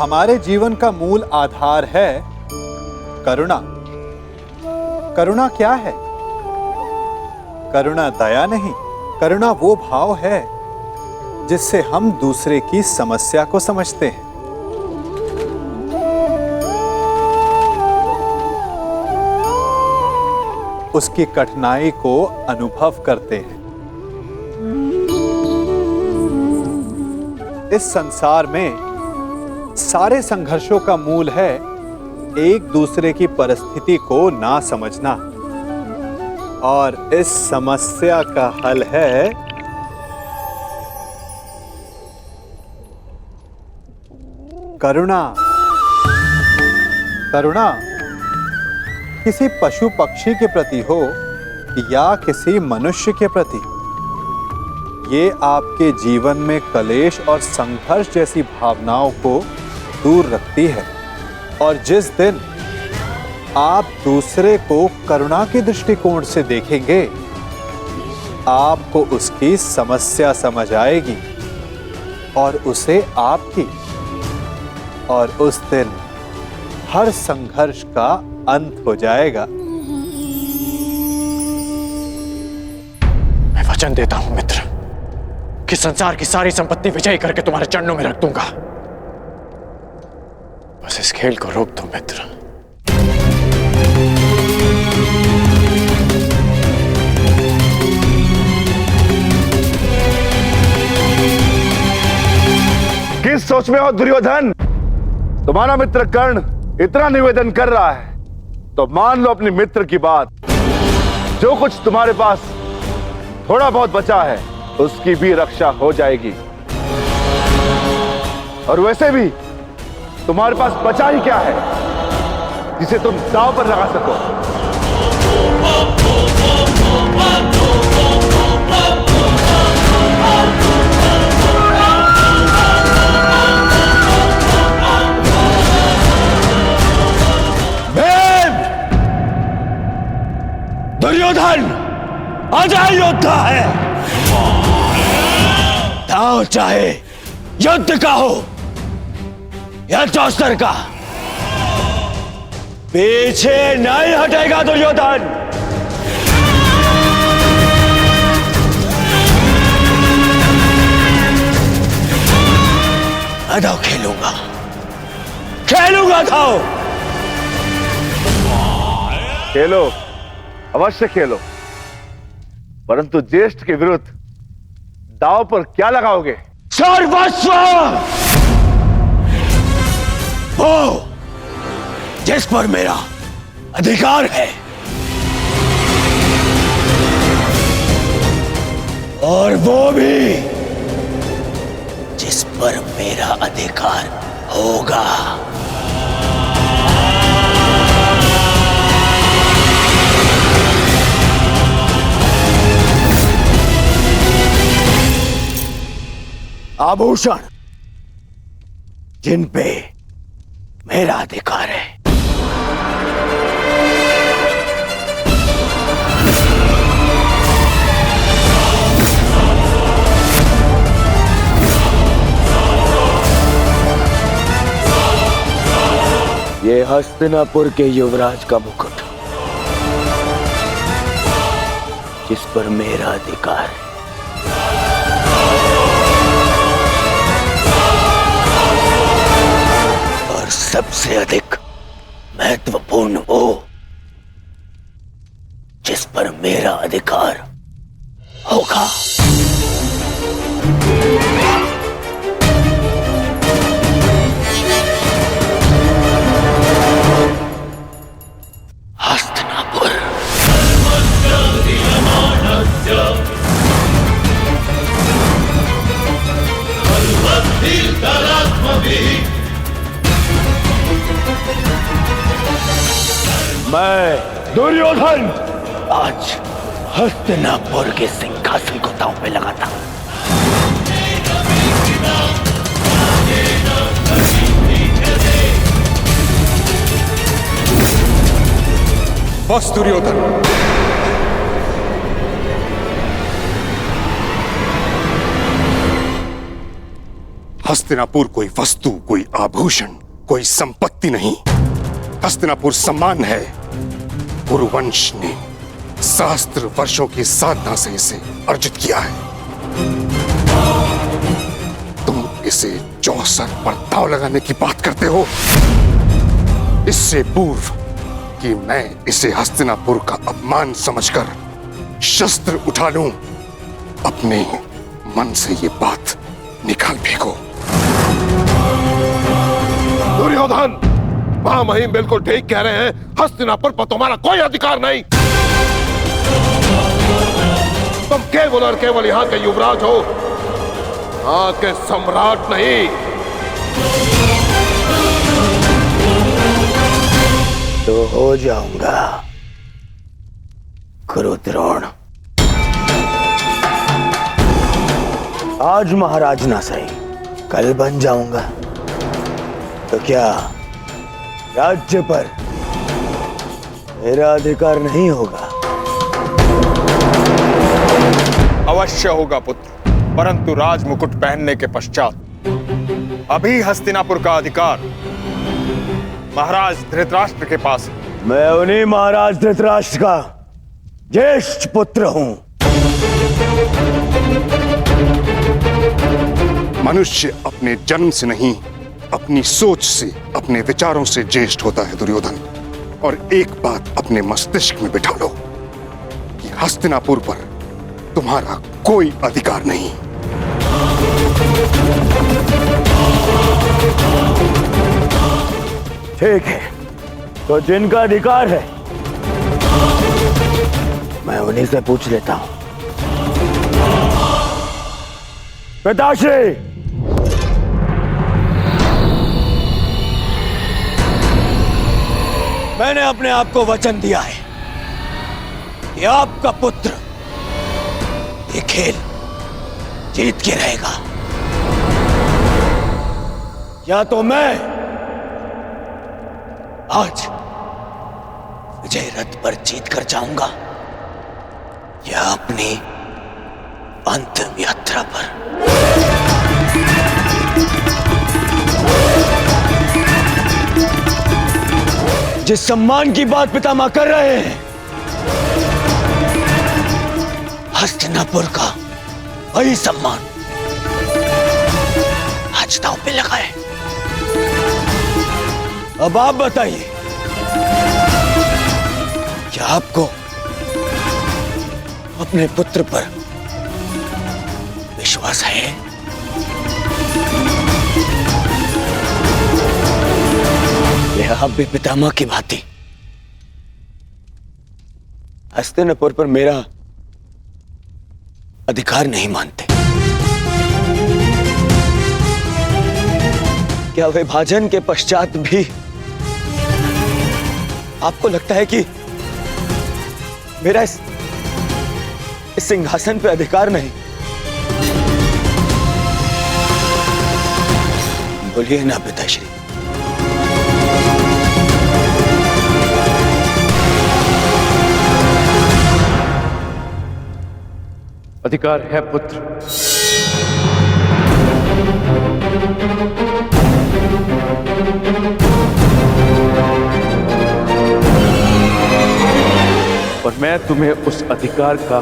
हमारे जीवन का मूल आधार है करुणा। करुणा क्या है? करुणा दया नहीं, करुणा वो भाव है जिससे हम दूसरे की समस्या को समझते हैं। उसकी कठिनाई को अनुभव करते हैं। इस संसार में सारे संघर्षों का मूल है एक दूसरे की परिस्थिति को ना समझना, और इस समस्या का हल है करुणा। करुणा किसी पशु पक्षी के प्रति हो या किसी मनुष्य के प्रति, ये आपके जीवन में कलेश और संघर्ष जैसी भावनाओं को दूर रखती है। और जिस दिन आप दूसरे को करुणा के दृष्टिकोण से देखेंगे, आपको उसकी समस्या समझ आएगी और उसे आपकी, और उस दिन हर संघर्ष का अंत हो जाएगा। मैं वचन देता हूं मित्र कि संसार की सारी संपत्ति विजय करके तुम्हारे चरणों में रख दूंगा। बस इस खेल को रोक दो मित्र। किस सोच में हो दुर्योधन? तुम्हारा मित्र कर्ण इतना निवेदन कर रहा है तो मान लो अपने मित्र की बात। जो कुछ तुम्हारे पास थोड़ा बहुत बचा है उसकी भी रक्षा हो जाएगी। और वैसे भी तुम्हारे पास बचा ही क्या है जिसे तुम दांव पर लगा सको? दुर्योधन अजय योद्धा है। दांव चाहे युद्ध का हो या चौस्तर का, पीछे नहीं हटेगा दुर्योधन। मैं दांव खेलूंगा, खेलूंगा दांव। खेलो, अवश्य खेलो, परंतु ज्येष्ठ के विरुद्ध दांव पर क्या लगाओगे? सर्वस्व, वो जिस पर मेरा अधिकार है, और वो भी जिस पर मेरा अधिकार होगा। आभूषण जिन पे मेरा अधिकार है, ये हस्तिनापुर के युवराज का मुकुट जिस पर मेरा अधिकार है, सबसे अधिक महत्वपूर्ण वो जिस पर मेरा अधिकार होगा। हस्तिनापुर। मैं दुर्योधन आज हस्तिनापुर के सिंहासन को दांव पे लगाता हूं। बस दुर्योधन, हस्तिनापुर कोई वस्तु, कोई आभूषण, कोई संपत्ति नहीं। हस्तिनापुर सम्मान है। पुरुवंश ने सहस्त्र वर्षों की साधना से इसे अर्जित किया है। तुम इसे चौसर पर दांव लगाने की बात करते हो। इससे पूर्व कि मैं इसे हस्तिनापुर का अपमान समझकर शस्त्र उठा लूं, अपने मन से ये बात निकाल फेंको। दुर्योधन, महामहिम बिल्कुल ठीक कह रहे हैं। हस्तिनापुर पर तुम्हारा कोई अधिकार नहीं। तुम केवल और केवल यहाँ के युवराज हो, यहाँ के सम्राट नहीं। तो हो जाऊंगा क्रुद्रोण। आज महाराज ना सही, कल बन जाऊंगा। तो क्या राज्य पर मेरा अधिकार नहीं होगा? अवश्य होगा पुत्र, परंतु राज मुकुट पहनने के पश्चात अभी हस्तिनापुर का अधिकार महाराज धृतराष्ट्र के पास है। मैं उन्हीं महाराज धृतराष्ट्र का ज्येष्ठ पुत्र हूं। मनुष्य अपने जन्म से नहीं, अपनी सोच से, अपने विचारों से ज्येष्ठ होता है दुर्योधन। और एक बात अपने मस्तिष्क में बिठा लो कि हस्तिनापुर पर तुम्हारा कोई अधिकार नहीं। ठीक है, तो जिनका अधिकार है मैं उन्हीं से पूछ लेता हूं। पिताश्री, मैंने अपने आप को वचन दिया है कि आपका पुत्र ये खेल जीत के रहेगा। या तो मैं आज विजय रथ पर जीत कर जाऊंगा, या अपनी अंतिम यात्रा पर। जिस सम्मान की बात पितामह कर रहे हैं, हस्तिनापुर का वही सम्मान आज दांव पे लगा है। अब आप बताइए, क्या आपको अपने पुत्र पर विश्वास है? या आप भी पितामह की भांति हस्तिनापुर पर मेरा अधिकार नहीं मानते? क्या विभाजन के पश्चात भी आपको लगता है कि मेरा इस सिंहासन पे अधिकार नहीं? बोलिए ना पिताश्री। अधिकार है पुत्र। और मैं तुम्हें उस अधिकार का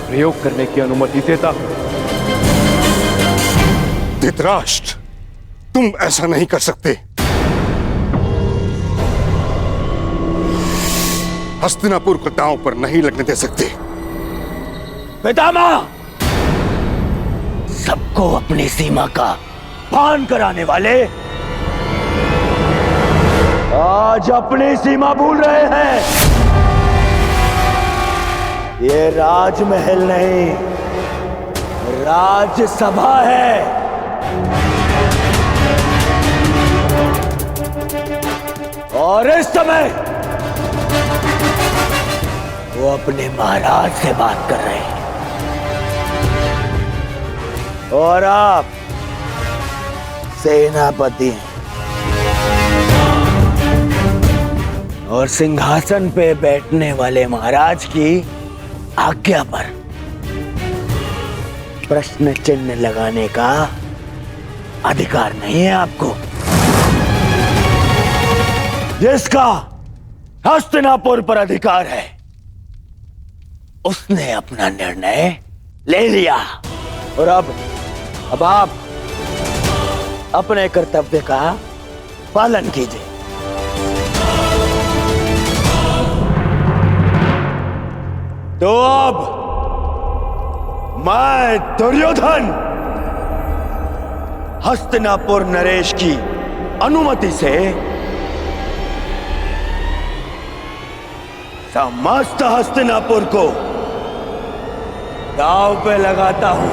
प्रयोग करने की अनुमति देता हूं। धृतराष्ट्र, तुम ऐसा नहीं कर सकते। हस्तिनापुर को दांव पर नहीं लगने दे सकते। पितामह, सबको अपनी सीमा का भान कराने वाले आज अपनी सीमा भूल रहे हैं। ये राजमहल नहीं, राजसभा है। और इस समय वो अपने महाराज से बात कर रहे हैं, और आप सेनापति हैं और सिंहासन पे बैठने वाले महाराज की आज्ञा पर प्रश्न चिन्ह लगाने का अधिकार नहीं है आपको। जिसका हस्तिनापुर पर अधिकार है उसने अपना निर्णय ले लिया और अब आप अपने कर्तव्य का पालन कीजिए। तो अब मैं दुर्योधन हस्तिनापुर नरेश की अनुमति से समस्त हस्तिनापुर को दांव पे लगाता हूं।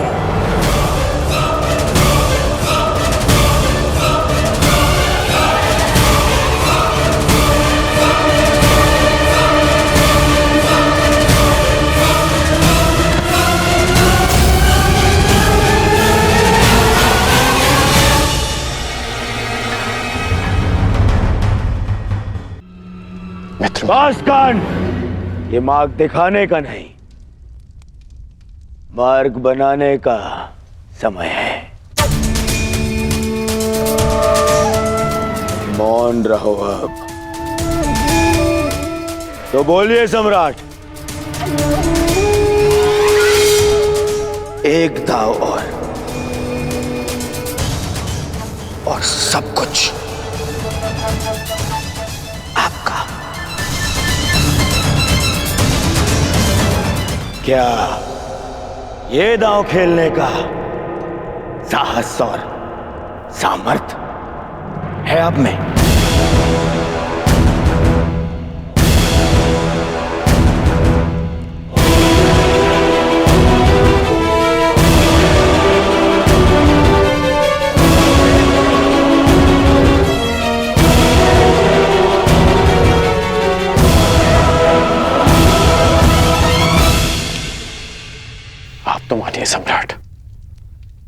बस कान, ये मार्ग दिखाने का नहीं, मार्ग बनाने का समय है। मौन रहो अब। तो बोलिए सम्राट। एक दाव और सब कुछ आपका। क्या ये दांव खेलने का साहस और सामर्थ्य है आप में? तो मानिए सम्राट,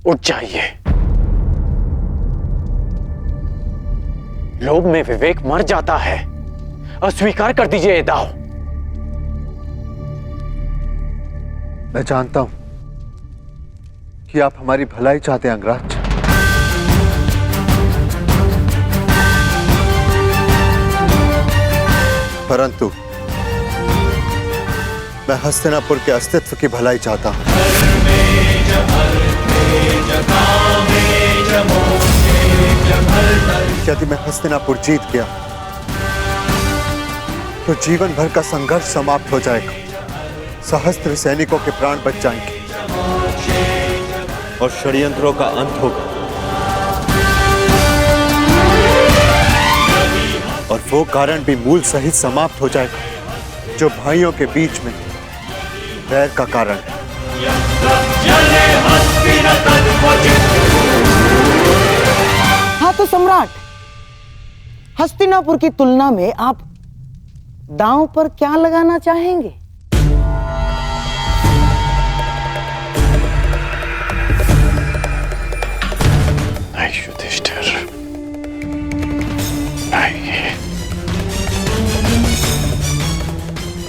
उठ जाइए। लोभ में विवेक मर जाता है। अस्वीकार कर दीजिए ये दाव। मैं जानता हूं कि आप हमारी भलाई चाहते हैं अंगराज, परंतु मैं हस्तिनापुर के अस्तित्व की भलाई चाहता हूं। यदि मैं हस्तिनापुर जीत गया तो जीवन भर का संघर्ष समाप्त हो जाएगा, सहस्त्र सैनिकों के प्राण बच जाएंगे और षड्यंत्रों का अंत होगा। और वो कारण भी मूल सहित समाप्त हो जाएगा जो भाइयों के बीच में वैर का कारण है। हाँ तो सम्राट, हस्तिनापुर की तुलना में आप दांव पर क्या लगाना चाहेंगे? नहीं युधिष्ठिर, नहीं।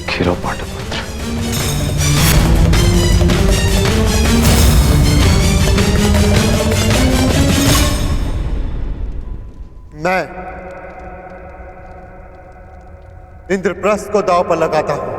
खीरो पांडुपुत्र, मैं इंद्रप्रस्थ को दांव पर लगाता हूं।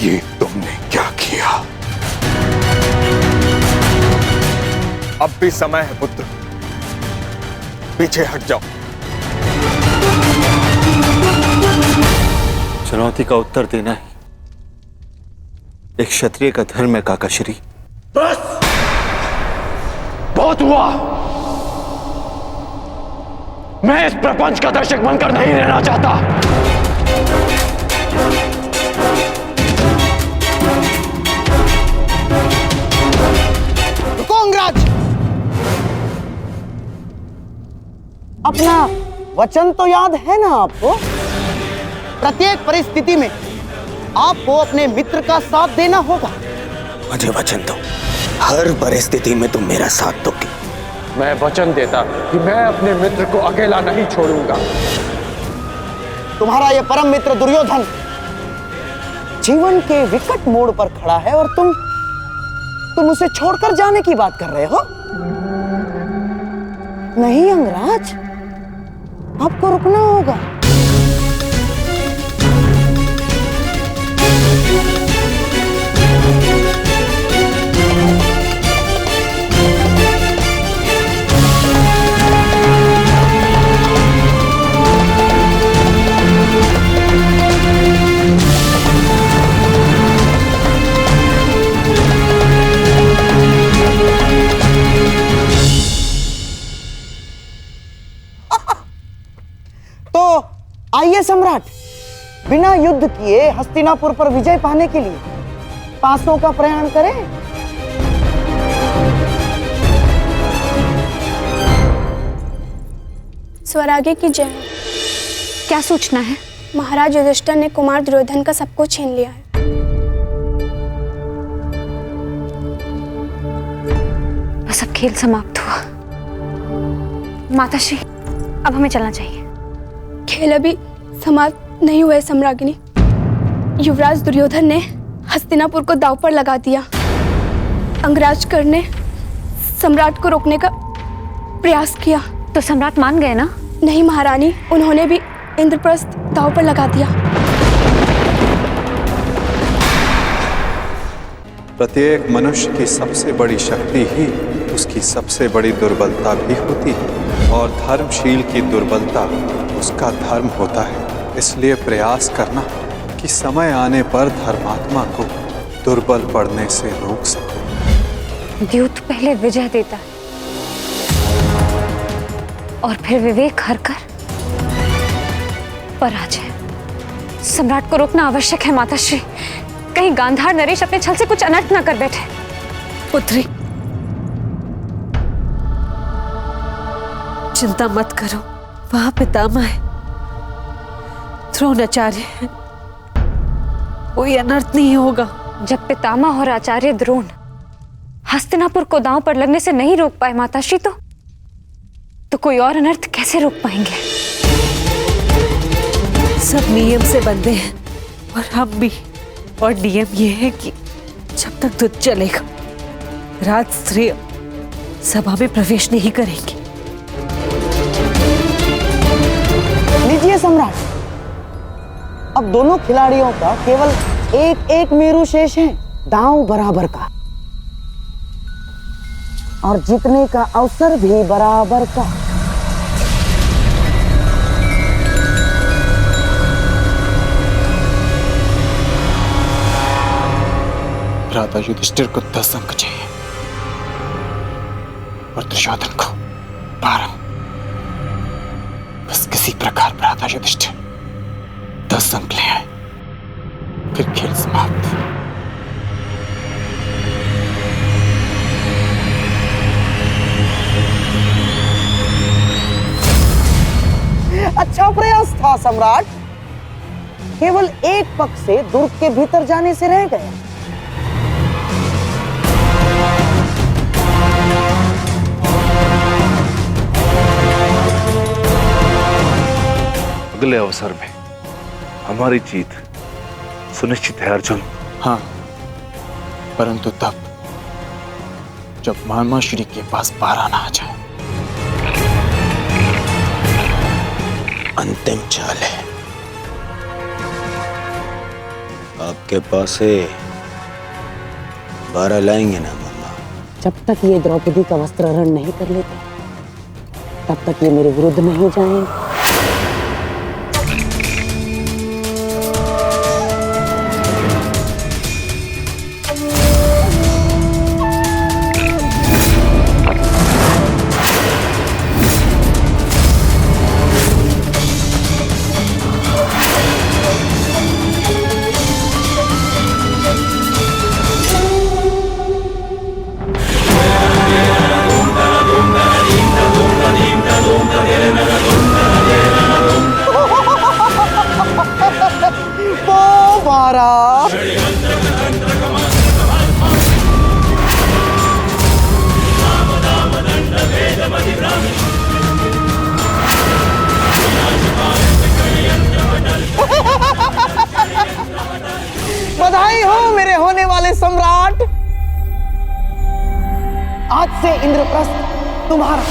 ये तुमने क्या किया? अब भी समय है पुत्र, पीछे हट जाओ। चुनौती का उत्तर देना ही एक क्षत्रिय का धर्म है काकाश्री। बस बहुत हुआ। मैं इस प्रपंच का दर्शक बनकर नहीं रहना चाहता। अंगराज, अपना वचन तो याद है ना आपको? प्रत्येक परिस्थिति में आपको अपने मित्र का साथ देना होगा। मुझे वचन दो, हर परिस्थिति में तुम मेरा साथ दोगे। मैं वचन देता कि मैं अपने मित्र को अकेला नहीं छोड़ूंगा। तुम्हारा यह परम मित्र दुर्योधन जीवन के विकट मोड़ पर खड़ा है और तुम उसे छोड़कर जाने की बात कर रहे हो? नहीं अंगराज, आपको रुकना होगा। आइए सम्राट, बिना युद्ध किए हस्तिनापुर पर विजय पाने के लिए पासों का प्रयाण करें। स्वराज्य की जय। क्या सूचना है? महाराज युधिष्ठिर ने कुमार दुर्योधन का सब कुछ छीन लिया है। बस अब खेल समाप्त हुआ। माताश्री, अब हमें चलना चाहिए। खेल अभी समाप्त नहीं हुए सम्राज्ञी। युवराज दुर्योधन ने हस्तिनापुर को दांव पर लगा दिया। अंगराज कर ने सम्राट को रोकने का प्रयास किया। तो सम्राट मान गए ना? नहीं महारानी, उन्होंने भी इंद्रप्रस्थ दांव पर लगा दिया। प्रत्येक मनुष्य की सबसे बड़ी शक्ति ही उसकी सबसे बड़ी दुर्बलता भी होती है, और धर्मशील की दुर्बलता उसका धर्म होता है। इसलिए प्रयास करना कि समय आने पर धर्मात्मा को दुर्बल पड़ने से रोक सको। द्यूत पहले विजय देता है और फिर विवेक हरकर पराजय। सम्राट को रोकना आवश्यक है माताश्री, कहीं गांधार नरेश अपने छल से कुछ अनर्थ न कर बैठे। पुत्री, चिंता मत करो, वहां पितामह है, द्रोणाचार्य है, कोई अनर्थ नहीं होगा। जब पितामह और आचार्य द्रोण हस्तिनापुर को दांव पर लगने से नहीं रोक पाए माताश्री, तो कोई और अनर्थ कैसे रोक पाएंगे? सब नियम से बंधे हैं और हम भी। और नियम ये है कि जब तक युद्ध चलेगा राजस्त्रीय सभा में प्रवेश नहीं करेंगे। लीजिए सम्राट, अब दोनों खिलाड़ियों का केवल एक एक मेरु शेष है, दांव बराबर का, और जीतने का अवसर भी बराबर का। भ्राता युधिष्ठिर को 10 अंक चाहिए और दुर्योधन को 12। बस किसी प्रकार भ्राता युधिष्ठिर 10 अंक ले आए, फिर खेल समाप्त। अच्छा प्रयास था सम्राट, केवल एक पक्ष से दुर्ग के भीतर जाने से रह गया। अगले अवसर में हमारी जीत सुनिश्चित है अर्जुन। हाँ, परंतु तब जब मामा श्री के पास 12 ना आ जाए। अंतिम चाल है, आपके पास है 12 लाएंगे ना मामा? जब तक ये द्रौपदी का वस्त्रहरण नहीं कर लेते तब तक ये मेरे विरुद्ध नहीं जाएंगे। Dum तुम्हारा। बधाई हो मेरे होने वाले सम्राट। आज से इंद्रप्रस्थ तुम्हारा।